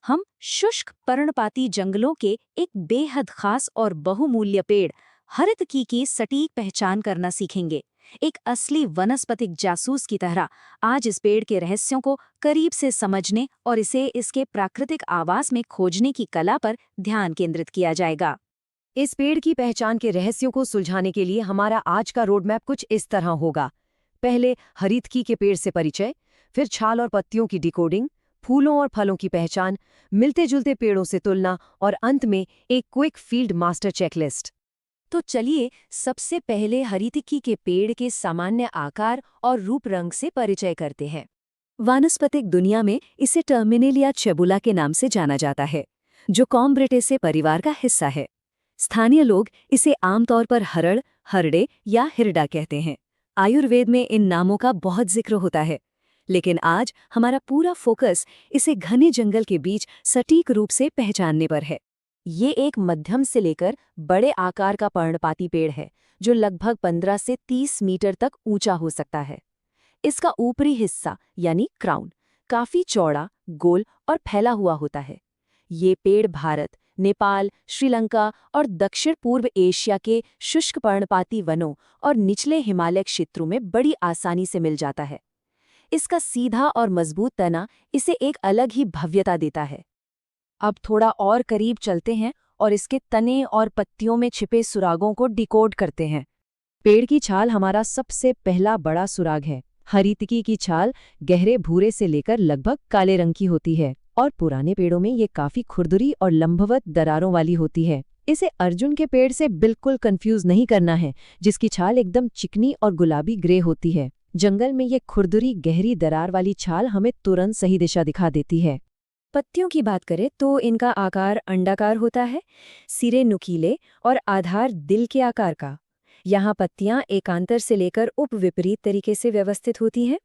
हम शुष्क पर्णपाती जंगलों के एक बेहद खास और बहुमूल्य पेड़ हरितकी की सटीक पहचान करना सीखेंगे। एक असली वनस्पतिक जासूस की तरह आज इस पेड़ के रहस्यों को करीब से समझने और इसे इसके प्राकृतिक आवास में खोजने की कला पर ध्यान केंद्रित किया जाएगा। इस पेड़ की पहचान के रहस्यों को सुलझाने के लिए हमारा आज का रोडमैप कुछ इस तरह होगा। पहले हरितकी के पेड़ से परिचय, फिर छाल और पत्तियों की डिकोडिंग, फूलों और फलों की पहचान, मिलते जुलते पेड़ों से तुलना और अंत में एक क्विक फील्ड मास्टर चेकलिस्ट। तो चलिए सबसे पहले हरितकी के पेड़ के सामान्य आकार और रूप रंग से परिचय करते हैं। वानस्पतिक दुनिया में इसे टर्मिनेलिया चेबुला के नाम से जाना जाता है, जो कॉम्ब्रेटेसे परिवार का हिस्सा है। स्थानीय लोग इसे आमतौर पर हरड़, हरड़े या हिरडा कहते हैं। आयुर्वेद में इन नामों का बहुत जिक्र होता है, लेकिन आज हमारा पूरा फोकस इसे घने जंगल के बीच सटीक रूप से पहचानने पर है। ये एक मध्यम से लेकर बड़े आकार का पर्णपाती पेड़ है, जो लगभग 15 से 30 मीटर तक ऊंचा हो सकता है। इसका ऊपरी हिस्सा यानी क्राउन काफी चौड़ा, गोल और फैला हुआ होता है। ये पेड़ भारत, नेपाल, श्रीलंका और दक्षिण पूर्व एशिया के शुष्क पर्णपाती वनों और निचले हिमालय क्षेत्रों में बड़ी आसानी से मिल जाता है। इसका सीधा और मजबूत तना इसे एक अलग ही भव्यता देता है। अब थोड़ा और करीब चलते हैं और इसके तने और पत्तियों में छिपे सुरागों को डिकोड करते हैं। पेड़ की छाल हमारा सबसे पहला बड़ा सुराग है। हरितकी की छाल गहरे भूरे से लेकर लगभग काले रंग की होती है और पुराने पेड़ों में ये काफी खुरदुरी और लंबवत दरारों वाली होती है। इसे अर्जुन के पेड़ से बिल्कुल कंफ्यूज नहीं करना है, जिसकी छाल एकदम चिकनी और गुलाबी ग्रे होती है। जंगल में ये खुरदुरी गहरी दरार वाली छाल हमें तुरंत सही दिशा दिखा देती है। पत्तियों की बात करें तो इनका आकार अंडाकार होता है, सिरे नुकीले और आधार दिल के आकार का। यहाँ पत्तियां एकांतर से लेकर उपविपरीत तरीके से व्यवस्थित होती हैं।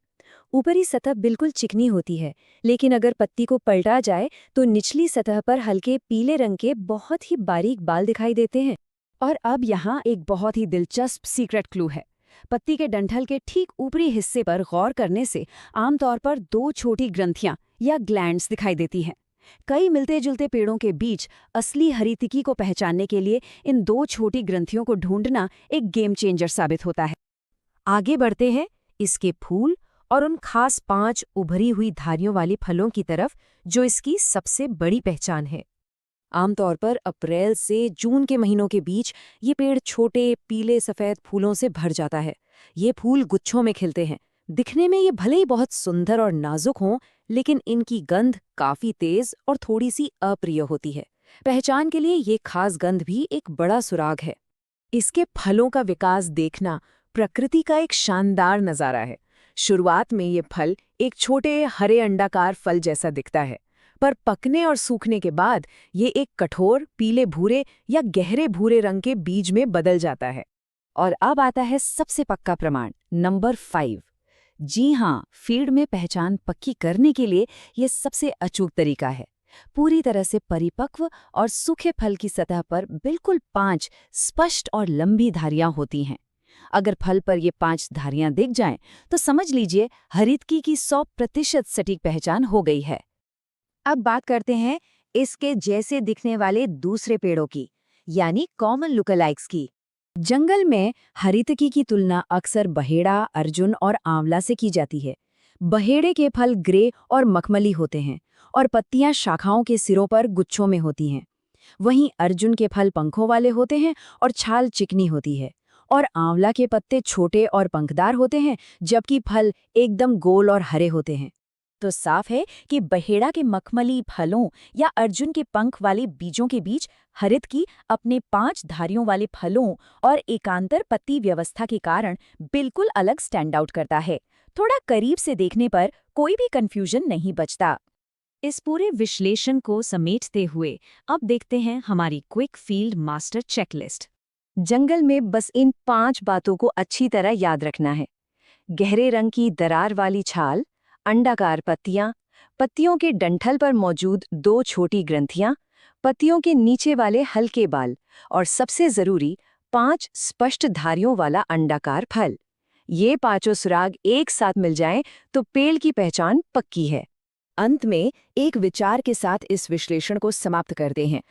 ऊपरी सतह बिल्कुल चिकनी होती है, लेकिन अगर पत्ती को पलटा जाए तो निचली सतह पर हल्के पीले रंग के बहुत ही बारीक बाल दिखाई देते हैं। और अब यहाँ एक बहुत ही दिलचस्प सीक्रेट क्लू है। पत्ती के डंठल के ठीक ऊपरी हिस्से पर गौर करने से आमतौर पर 2 छोटी ग्रंथियां या ग्लैंड्स दिखाई देती हैं। कई मिलते जुलते पेड़ों के बीच असली हरितकी को पहचानने के लिए इन 2 छोटी ग्रंथियों को ढूंढना एक गेम चेंजर साबित होता है। आगे बढ़ते हैं इसके फूल और उन खास 5 उभरी हुई धारियों वाली फलों की तरफ, जो इसकी सबसे बड़ी पहचान है। आमतौर पर अप्रैल से जून के महीनों के बीच ये पेड़ छोटे पीले सफ़ेद फूलों से भर जाता है। ये फूल गुच्छों में खिलते हैं। दिखने में ये भले ही बहुत सुंदर और नाजुक हों, लेकिन इनकी गंध काफ़ी तेज और थोड़ी सी अप्रिय होती है। पहचान के लिए ये खास गंध भी एक बड़ा सुराग है। इसके फलों का विकास देखना प्रकृति का एक शानदार नज़ारा है। शुरुआत में ये फल एक छोटे हरे अंडाकार फल जैसा दिखता है, पर पकने और सूखने के बाद ये एक कठोर पीले भूरे या गहरे भूरे रंग के बीज में बदल जाता है। और अब आता है सबसे पक्का प्रमाण, नंबर 5। जी हाँ, फील्ड में पहचान पक्की करने के लिए ये सबसे अचूक तरीका है। पूरी तरह से परिपक्व और सूखे फल की सतह पर बिल्कुल 5 स्पष्ट और लंबी धारियां होती हैं। अगर फल पर ये 5 धारियां दिख जाएं, तो समझ लीजिए हरितकी की 100% सटीक पहचान हो गई है। अब बात करते हैं इसके जैसे दिखने वाले दूसरे पेड़ों की, यानी कॉमन लुकलाइक्स की। जंगल में हरितकी की तुलना अक्सर बहेड़ा, अर्जुन और आंवला से की जाती है। बहेड़े के फल ग्रे और मखमली होते हैं और पत्तियां शाखाओं के सिरों पर गुच्छों में होती हैं। वहीं अर्जुन के फल पंखों वाले होते हैं और छाल चिकनी होती है, और आंवला के पत्ते छोटे और पंखदार होते हैं, जबकि फल एकदम गोल और हरे होते हैं। तो साफ है कि बहेड़ा के मखमली फलों या अर्जुन के पंख वाले बीजों के बीच हरितकी अपने 5 धारियों वाले फलों और एकांतर पत्ती व्यवस्था के कारण बिल्कुल अलग स्टैंड आउट करता है। थोड़ा करीब से देखने पर कोई भी कंफ्यूजन नहीं बचता। इस पूरे विश्लेषण को समेटते हुए अब देखते हैं हमारी क्विक फील्ड मास्टर चेकलिस्ट। जंगल में बस इन 5 बातों को अच्छी तरह याद रखना है। गहरे रंग की दरार वाली छाल, अंडाकार पत्तियां, पत्तियों के डंठल पर मौजूद 2 छोटी ग्रंथियां, पत्तियों के नीचे वाले हल्के बाल और सबसे जरूरी 5 स्पष्ट धारियों वाला अंडाकार फल। ये 5 सुराग एक साथ मिल जाएं तो पेड़ की पहचान पक्की है। अंत में एक विचार के साथ इस विश्लेषण को समाप्त करते हैं।